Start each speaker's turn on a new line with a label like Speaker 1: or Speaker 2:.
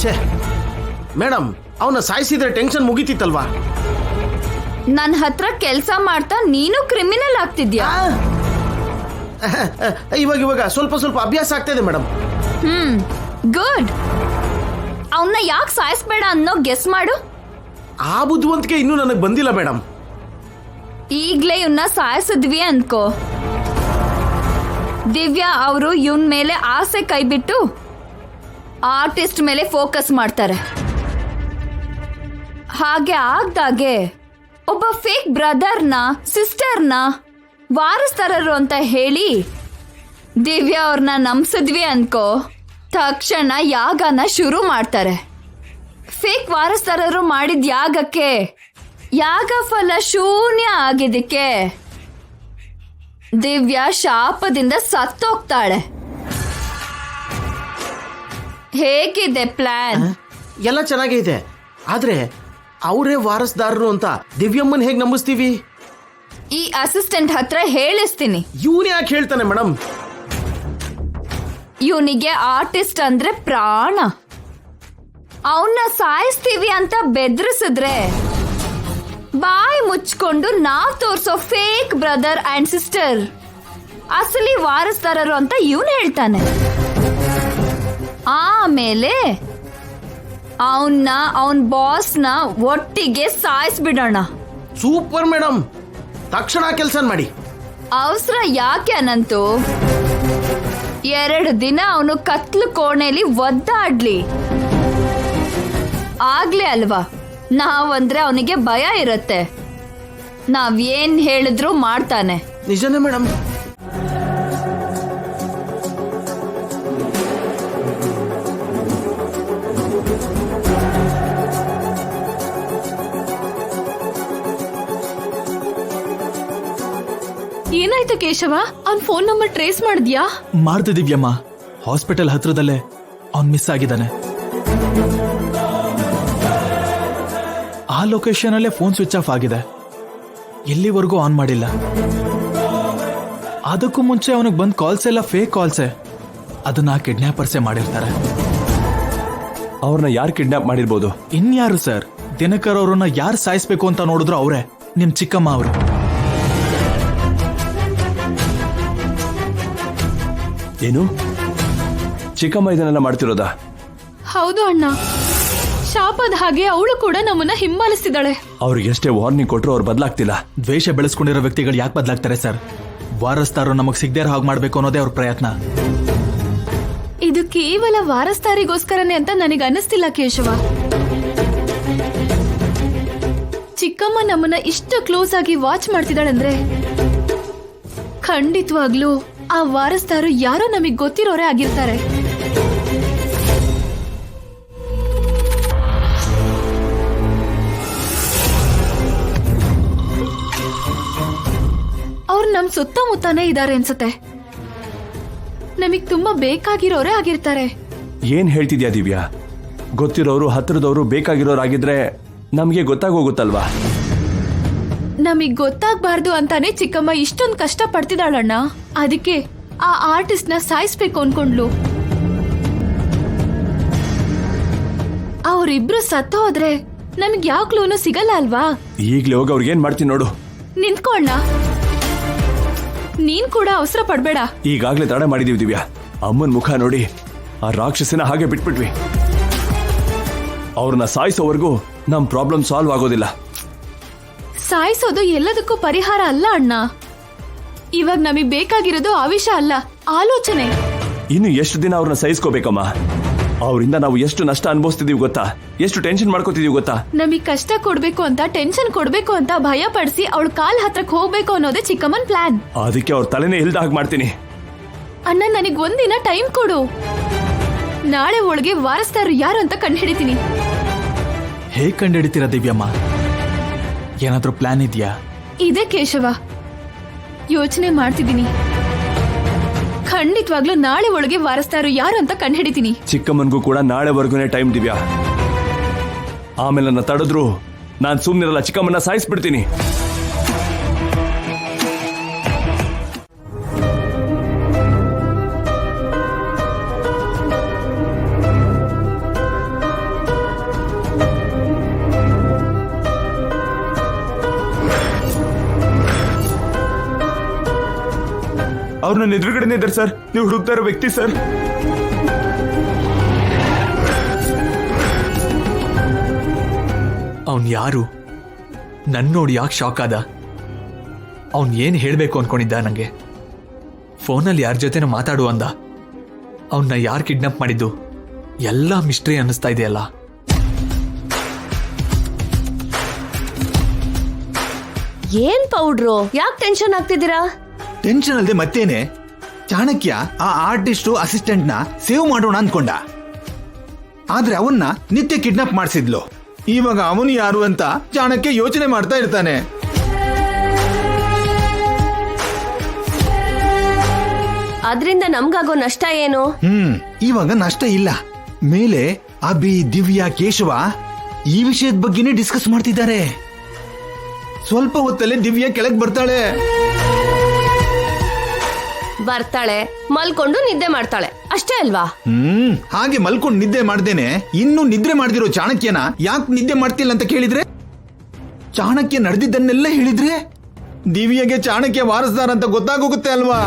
Speaker 1: ಛೇ ಮೇಡಮ್, ಅವನ ಸಾಯಿಸಿದ್ರೆ ಟೆನ್ಷನ್ ಮುಗಿತಿತ್ತಲ್ವಾ?
Speaker 2: ನನ್ನ ಹತ್ರ ಕೆಲಸ ಮಾಡ್ತಾ ನೀನು ಕ್ರಿಮಿನಲ್ ಆಗ್ತಿದ್ಯಾ?
Speaker 1: ಇವಾಗ ಸ್ವಲ್ಪ ಸ್ವಲ್ಪ ಅಭ್ಯಾಸ ಆಗ್ತಾ ಇದೆ ಮೇಡಮ್.
Speaker 2: ಗುಡ್. ಅವನ್ನ ಯಾಕೆ ಸಾಯಿಸ್ಬೇಡ ಅನ್ನೋ ಗೆಸ್ ಮಾಡು.
Speaker 1: ಆ ಬುದ್ಧಿವಂತಿಕೆ ಇನ್ನೂ ನನಗೆ ಬಂದಿಲ್ಲ ಮೇಡಮ್.
Speaker 2: ಈಗ್ಲೇ ಇವನ್ನ ಸಾಯಿಸಿದ್ವಿ ಅನ್ಕೋ, ದಿವ್ಯಾ ಅವರು ಇವನ್ ಮೇಲೆ ಆಸೆ ಕೈಬಿಟ್ಟು ಆರ್ಟಿಸ್ಟ್ ಮೇಲೆ ಫೋಕಸ್ ಮಾಡ್ತಾರೆ. ಹಾಗೆ ಆಗ್ದಾಗೆ ಒಬ್ಬ ಫೇಕ್ ಬ್ರದರ್ನ ಸಿಸ್ಟರ್ನ ವಾರಸ್ದಾರರು ಅಂತ ಹೇಳಿ ದಿವ್ಯಾ ಅವ್ರನ್ನ ನಂಬಿಸಿದ್ವಿ ಅನ್ಕೋ, ತಕ್ಷಣ ಯಾಗನ ಶುರು ಮಾಡ್ತಾರೆ. ಫೇಕ್ ವಾರಸ್ದಾರರು ಮಾಡಿದ ಯಾಗಕ್ಕೆ ಯಾಗ ಫಲ ಶೂನ್ಯ ಆಗಿದ್ದಕ್ಕೆ ದಿವ್ಯಾ ಶಾಪದಿಂದ ಸತ್ತೋಗ್ತಾಳೆ. ಹೇಗಿದೆ ಪ್ಲಾನ್?
Speaker 1: ಎಲ್ಲ ಚೆನ್ನಾಗಿದೆ, ಆದ್ರೆ ಅವರೇ ವಾರಸ್ದಾರರು ಅಂತ ದಿವ್ಯಮ್ಮನ್ ಹೇಗ್ ನಂಬಿಸ್ತೀವಿ?
Speaker 2: ಈ ಅಸಿಸ್ಟೆಂಟ್ ಹತ್ರ ಹೇಳಿಸ್ತೀನಿ.
Speaker 1: ಇವನ್ ಯಾಕೆ ಹೇಳ್ತಾನೆ ಮೇಡಮ್?
Speaker 2: ಇವನಿಗೆ ಆರ್ಟಿಸ್ಟ್ ಅಂದ್ರೆ ಪ್ರಾಣ. ಅವನ್ನ ಸಾಯಿಸ್ತೀವಿ ಅಂತ ಬೆದರಿಸಿದ್ರೆ ಬಾಯಿ ಮುಚ್ಕೊಂಡು ನಾವ್ ತೋರ್ಸೋ ಫೇಕ್ ಬ್ರದರ್ ಅಂಡ್ ಸಿಸ್ಟರ್ ಅಸಲಿ ವಾರಸ್ದಾರರು ಅಂತ ಇವನ್ ಹೇಳ್ತಾನೆ. ಆಮೇಲೆ ಅವನ್ ಬಾಸ್ನ ಒಟ್ಟಿಗೆ ಸಾಯಿಸ್ಬಿಡೋಣ.
Speaker 1: ಸೂಪರ್ ಮೇಡಮ್, ತಕ್ಷಣ ಕೆಲಸ ಮಾಡಿ.
Speaker 2: ಅವಸರ ಯಾಕೆ ಅನಂತು? 2 ದಿನ ಅವನು ಕತ್ಲು ಕೋಣೆಲಿ ಒದ್ದಾಡ್ಲಿ, ಆಗ್ಲೇ ಅಲ್ವಾ ನಾವಂದ್ರೆ ಅವನಿಗೆ ಭಯ ಇರತ್ತೆ. ನಾವೇನ್ ಹೇಳಿದ್ರು ಮಾಡ್ತಾನೆ.
Speaker 1: ನಿಜನೇ ಮೇಡಮ್.
Speaker 3: ಏನಾಯ್ತು ಕೇಶವ? ಅವ್ನ್ ಫೋನ್ ನಂಬರ್ ಟ್ರೇಸ್ ಮಾಡಿದ್ಯಾ?
Speaker 4: ಮಾಡ್ತಿದೀವ್ಯಮ್ಮ, ಹಾಸ್ಪಿಟಲ್ ಹತ್ರದಲ್ಲೇ ಅವ್ನ್ ಮಿಸ್ ಆಗಿದ್ದಾನೆ. ಆ ಲೊಕೇಶನ್ ಅಲ್ಲೇ ಫೋನ್ ಸ್ವಿಚ್ ಆಫ್ ಆಗಿದೆ, ಎಲ್ಲಿವರೆಗೂ ಆನ್ ಮಾಡಿಲ್ಲ. ಅದಕ್ಕೂ ಮುಂಚೆ ಅವನಿಗೆ ಬಂದ್ ಕಾಲ್ಸ್ ಎಲ್ಲ ಫೇಕ್ ಕಾಲ್ಸೆ. ಅದನ್ನ ಕಿಡ್ನಾಪರ್ಸೇ ಮಾಡಿರ್ತಾರೆ.
Speaker 5: ಅವ್ರನ್ನ ಯಾರು ಕಿಡ್ನಾಪ್ ಮಾಡಿರ್ಬೋದು?
Speaker 4: ಇನ್ಯಾರು ಸರ್? ದಿನಕರ್ ಅವ್ರನ್ನ ಯಾರು ಸಾಯಿಸ್ಬೇಕು ಅಂತ ನೋಡಿದ್ರು ಅವರೇ, ನಿಮ್ ಚಿಕ್ಕಮ್ಮ ಅವರು.
Speaker 5: ಏನು ಚಿಕ್ಕಮ್ಮ ಇದನ್ನೆಲ್ಲ ಮಾಡ್ತಿರೋದಾ?
Speaker 3: ಹೌದು ಅಣ್ಣ, ಶಾಪದ ಹಾಗೆ ಅವಳು ಕೂಡ ನಮ್ಮನ್ನ ಹಿಂಬಾಲಿಸ್ತಿದ್ದಾಳೆ.
Speaker 5: ಅವ್ರಿಗೆ ಎಷ್ಟೇ ವಾರ್ನಿಂಗ್ ಕೊಟ್ಟರು ಅವ್ರು ಬದಲಾಗ್ತಿಲ್ಲ.
Speaker 4: ದ್ವೇಷ ಬೆಳೆಸ್ಕೊಂಡಿರೋ ವ್ಯಕ್ತಿಗಳು ಯಾಕೆ ಬದಲಾಗ್ತಾರೆ ಸರ್? ವಾರಸ್ದಾರರು ನಮಗ್ ಸಿಗದೇ ಹಾಗೆ ಮಾಡ್ಬೇಕು ಅನ್ನೋದೇ ಅವ್ರ ಪ್ರಯತ್ನ.
Speaker 3: ಇದು ಕೇವಲ ವಾರಸ್ದಾರಿಗೋಸ್ಕರನೇ ಅಂತ ನನಗೆ ಅನ್ನಿಸ್ತಿಲ್ಲ ಕೇಶವ. ಚಿಕ್ಕಮ್ಮ ನಮ್ಮನ್ನ ಇಷ್ಟು ಕ್ಲೋಸ್ ಆಗಿ ವಾಚ್ ಮಾಡ್ತಿದ್ದಾಳಂದ್ರೆ ಖಂಡಿತವಾಗ್ಲೂ ಆ ವಾರಸ್ದಾರು ಯಾರೋ ನಮಗ್ ಗೊತ್ತಿರೋರೇ ಆಗಿರ್ತಾರೆ. ಅವ್ರು ನಮ್ ಸುತ್ತಮುತ್ತಾನೇ ಇದಾರೆ ಅನ್ಸುತ್ತೆ. ನಮಗ್ ತುಂಬಾ ಬೇಕಾಗಿರೋರೇ ಆಗಿರ್ತಾರೆ.
Speaker 5: ಏನ್ ಹೇಳ್ತಿದ್ಯಾ ದಿವ್ಯಾ? ಗೊತ್ತಿರೋರು ಹತ್ರದವರು ಬೇಕಾಗಿರೋರಾಗಿದ್ರೆ ನಮ್ಗೆ ಗೊತ್ತಾಗೋಗುತ್ತಲ್ವಾ?
Speaker 3: ನಮಗ್ ಗೊತ್ತಾಗ್ಬಾರ್ದು ಅಂತಾನೆ ಚಿಕ್ಕಮ್ಮ ಇಷ್ಟೊಂದು ಕಷ್ಟ ಪಡ್ತಿದ್ದಾಳಣ್ಣ. ಅದಕ್ಕೆ ಆ ಆರ್ಟಿಸ್ಟ್ ನ ಸಾಯಿಸ್ಬೇಕು ಅನ್ಕೊಂಡ್ಲು. ಅವರಿಬ್ರು ಸತ್ತ ಹೋದ್ರೆ ನಮಗ್ ಯಾವ ಕ್ಲೂನು ಸಿಗಲ್ಲ ಅಲ್ವಾ?
Speaker 5: ಈಗ್ಲೇ ಹೋಗಿ ಅವ್ರಿಗೆ ಏನ್ ಮಾಡ್ತೀನಿ ನೋಡು.
Speaker 3: ನಿಂತ್ಕೊಂಡ, ನೀನ್ ಕೂಡ ಅವಸರ ಪಡ್ಬೇಡ.
Speaker 5: ಈಗಾಗ್ಲೇ ತಡ ಮಾಡಿದೀವಿ ದಿವ್ಯಾ. ಅಮ್ಮನ್ ಮುಖ ನೋಡಿ ಆ ರಾಕ್ಷಸನ ಹಾಗೆ ಬಿಟ್ಬಿಟ್ವಿ. ಅವ್ರನ್ನ ಸಾಯಿಸೋವರೆಗೂ ನಮ್ ಪ್ರಾಬ್ಲಮ್ ಸಾಲ್ವ್ ಆಗೋದಿಲ್ಲ.
Speaker 3: ಸಾಯಿಸೋದು ಎಲ್ಲದಕ್ಕೂ ಪರಿಹಾರ ಅಲ್ಲ ಅಣ್ಣ. ಇವಾಗ ನಮಗ್ ಬೇಕಾಗಿರೋದು ಆವೇಶ ಅಲ್ಲ, ಆಲೋಚನೆ.
Speaker 5: ಇನ್ನು ಎಷ್ಟು ದಿನ ಅವ್ರನ್ನ ಸಹಿಸ್ಕೋಬೇಕಮ್ಮ? ಅವರಿಂದ ನಾವು ಎಷ್ಟು ನಷ್ಟ ಅನುಭವಿಸ್ತಿದೀವಿ ಗೊತ್ತಾ? ಎಷ್ಟು ಟೆನ್ಷನ್ ಮಾಡ್ಕೋತಿದೀವಿ ಗೊತ್ತಾ?
Speaker 3: ನಮಗ್ ಕಷ್ಟ ಕೊಡ್ಬೇಕು ಅಂತ, ಟೆನ್ಷನ್ ಕೊಡ್ಬೇಕು ಅಂತ ಭಯ ಪಡಿಸಿ ಅವಳ ಕಾಲ್ ಹತ್ರಕ್ ಹೋಗ್ಬೇಕು ಅನ್ನೋದೇ ಚಿಕ್ಕಮ್ಮನ್ ಪ್ಲಾನ್.
Speaker 5: ಅದಕ್ಕೆ ಅವ್ರ ತಲೆನೇ ಇಲ್ದ ಹಾಗೆ ಮಾಡ್ತೀನಿ.
Speaker 3: ಅಣ್ಣ, ನನಗ್ ಒಂದಿನ ಟೈಮ್ ಕೊಡು. ನಾಳೆ ಒಳಗೆ ವಾರಸ್ದಾರು ಯಾರು ಅಂತ ಕಂಡುಹಿಡಿತೀನಿ.
Speaker 4: ಹೇಗ್ ಕಂಡುಹಿಡಿತೀರಾ ದಿವ್ಯಮ್ಮ? ಏನಾದ್ರೂ ಪ್ಲಾನ್ ಇದೆಯಾ?
Speaker 3: ಇದೇ ಕೇಶವ, ಯೋಚನೆ ಮಾಡ್ತಿದ್ದೀನಿ. ಖಂಡಿತವಾಗ್ಲೂ ನಾಳೆ ಒಳಗೆ ವಾರಸ್ದಾರು ಯಾರು ಅಂತ ಕಂಡುಹಿಡಿತೀನಿ.
Speaker 5: ಚಿಕ್ಕಮ್ಮನ್ಗೂ ಕೂಡ ನಾಳೆವರೆಗೂನೇ ಟೈಮ್ ದಿವ್ಯಾ. ಆಮೇಲೆ ನನ್ನ ತಡೆದ್ರು ನಾನ್ ಸುಮ್ನಿರಲ್ಲ, ಚಿಕ್ಕಮ್ಮನ್ನ ಸಾಯಿಸ್ಬಿಡ್ತೀನಿ. ಅವ್ರು ನನ್ನ ಎದುರುಗಡೆನೇ ಇದ್ದಾರೆ ಸರ್. ನೀವು ಹುಡುಕ್ತಾ ಇರೋ ವ್ಯಕ್ತಿ ಸರ್.
Speaker 4: ಅವನ್ ಯಾರು? ನನ್ ನೋಡಿ ಯಾಕೆ ಶಾಕ್ ಆದ? ಅವನ್ ಏನ್ ಹೇಳ್ಬೇಕು ಅನ್ಕೊಂಡಿದ್ದ ನಂಗೆ? ಫೋನಲ್ಲಿ ಯಾರ ಜೊತೆನೋ ಮಾತಾಡು ಅಂದ. ಅವನ್ನ ಯಾರು ಕಿಡ್ನಾಪ್ ಮಾಡಿದ್ದು? ಎಲ್ಲ ಮಿಸ್ಟ್ರಿ ಅನ್ನಿಸ್ತಾ ಇದೆಯಲ್ಲ.
Speaker 6: ಏನ್ ಪೌಡ್ರು, ಯಾಕೆ ಟೆನ್ಷನ್ ಆಗ್ತಿದ್ದೀರಾ?
Speaker 7: ಟೆನ್ಷನ್ ಅಲ್ಲದೆ ಮತ್ತೇನೆ? ಚಾಣಕ್ಯ ಆ ಆರ್ಟಿಸ್ಟು ಅಸಿಸ್ಟೆಂಟ್ ನ ಸೇವ್ ಮಾಡೋಣ ಅನ್ಕೊಂಡ, ಆದ್ರೆ ಅವನ್ನ ನಿತ್ಯ ಕಿಡ್ನಾಪ್ ಮಾಡಿಸಿದ್ಲು. ಇವಾಗ ಅವನು ಯಾರು ಅಂತ ಚಾಣಕ್ಯ ಯೋಚನೆ ಮಾಡ್ತಾ ಇರ್ತಾನೆ.
Speaker 6: ಅದ್ರಿಂದ ನಮ್ಗಾಗೋ ನಷ್ಟ ಏನು?
Speaker 7: ಇವಾಗ ನಷ್ಟ ಇಲ್ಲ. ಮೇಲೆ ಅಭಿ, ದಿವ್ಯಾ, ಕೇಶವ ಈ ವಿಷಯದ ಬಗ್ಗೆನೇ ಡಿಸ್ಕಸ್ ಮಾಡ್ತಿದ್ದಾರೆ. ಸ್ವಲ್ಪ ಹೊತ್ತಲ್ಲೇ ದಿವ್ಯಾ ಕೆಳಗ್ ಬರ್ತಾಳೆ.
Speaker 6: ಬರ್ತಾಳೆ, ಮಲ್ಕೊಂಡು ನಿದ್ದೆ ಮಾಡ್ತಾಳೆ, ಅಷ್ಟೇ ಅಲ್ವಾ?
Speaker 7: ಹಾಗೆ ಮಲ್ಕೊಂಡು ನಿದ್ದೆ ಮಾಡ್ದೇನೆ ಇನ್ನು ನಿದ್ರೆ ಮಾಡ್ದಿರೋ ಚಾಣಕ್ಯನ ಯಾಕೆ ನಿದ್ದೆ ಮಾಡ್ತಿಲ್ಲ ಅಂತ ಕೇಳಿದ್ರೆ, ಚಾಣಕ್ಯ ನಡೆದಿದ್ದನ್ನೆಲ್ಲ ಹೇಳಿದ್ರೆ ದಿವ್ಯಾಗೆ ಚಾಣಕ್ಯ ವಾರಸ್ದಾರ ಅಂತ ಗೊತ್ತಾಗೋಗುತ್ತೆ ಅಲ್ವಾ?